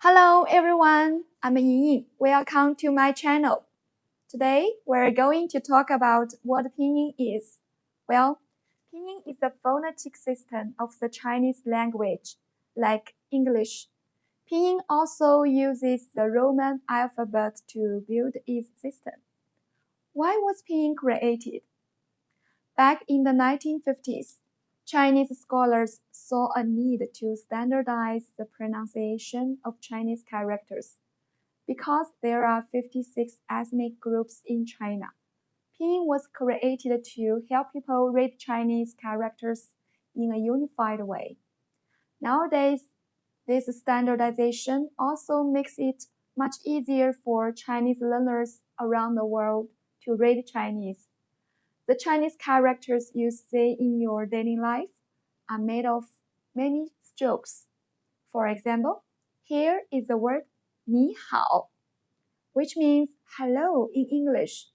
Hello everyone, I'm Pinyin. Welcome to my channel. Today we're going to talk about what Pinyin is. Well, Pinyin is a phonetic system of the Chinese language, like English. Pinyin also uses the Roman alphabet to build its system. Why was Pinyin created? Back in the 1950s, Chinese scholars saw a need to standardize the pronunciation of Chinese characters. Because there are 56 ethnic groups in China, Pinyin was created to help people read Chinese characters in a unified way. Nowadays, this standardization also makes it much easier for Chinese learners around the world to read Chinese. The Chinese characters you see in your daily life are made of many strokes. For example, here is the word 你好, which means hello in English.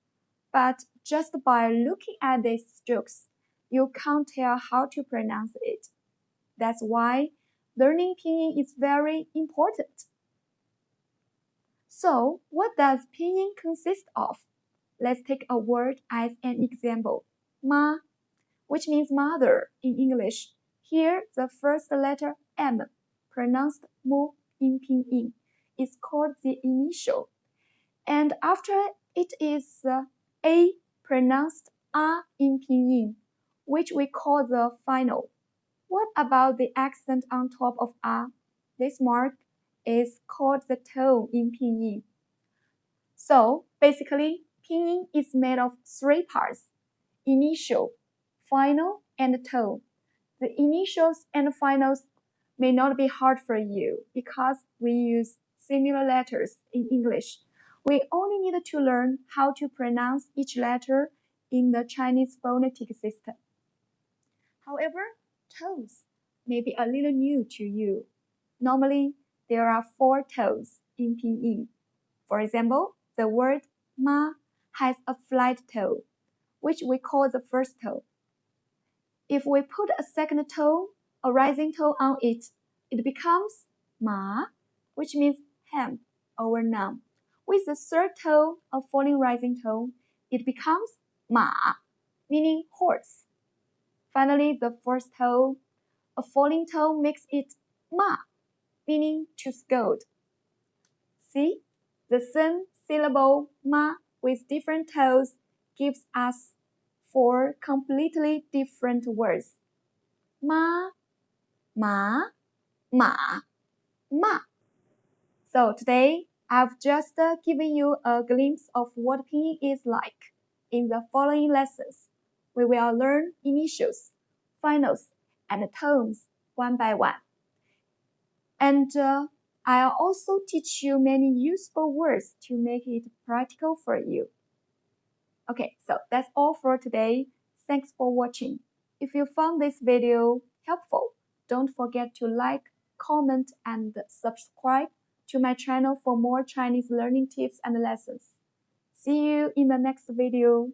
But just by looking at these strokes, you can't tell how to pronounce it. That's why learning Pinyin is very important. So, what does Pinyin consist of? Let's take a word as an example. Ma, which means mother in English. Here, the first letter M, pronounced mu in Pinyin, is called the initial. And after it is A, pronounced A in Pinyin, which we call the final. What about the accent on top of A? This mark is called the tone in Pinyin. So, basically, Pinyin is made of three parts: initial, final, and tone. The initials and finals may not be hard for you because we use similar letters in English. We only need to learn how to pronounce each letter in the Chinese phonetic system. However, tones may be a little new to you. Normally, there are 4 tones in Pinyin. For example, the word ma has a flat tone, which we call the first tone. If we put a second tone, a rising tone on it, it becomes ma, which means ham or none. With the third tone, a falling rising tone, it becomes ma, meaning horse. Finally, the fourth tone, a falling tone, makes it ma, meaning to scold. See, the same syllable ma with different tones gives us 4 completely different words. Ma, ma, ma, ma. So today, I've just given you a glimpse of what Pinyin is like. In the following lessons, we will learn initials, finals, and tones one by one. And I'll also teach you many useful words to make it practical for you. Okay, so that's all for today. Thanks for watching. If you found this video helpful, don't forget to like, comment, and subscribe to my channel for more Chinese learning tips and lessons. See you in the next video.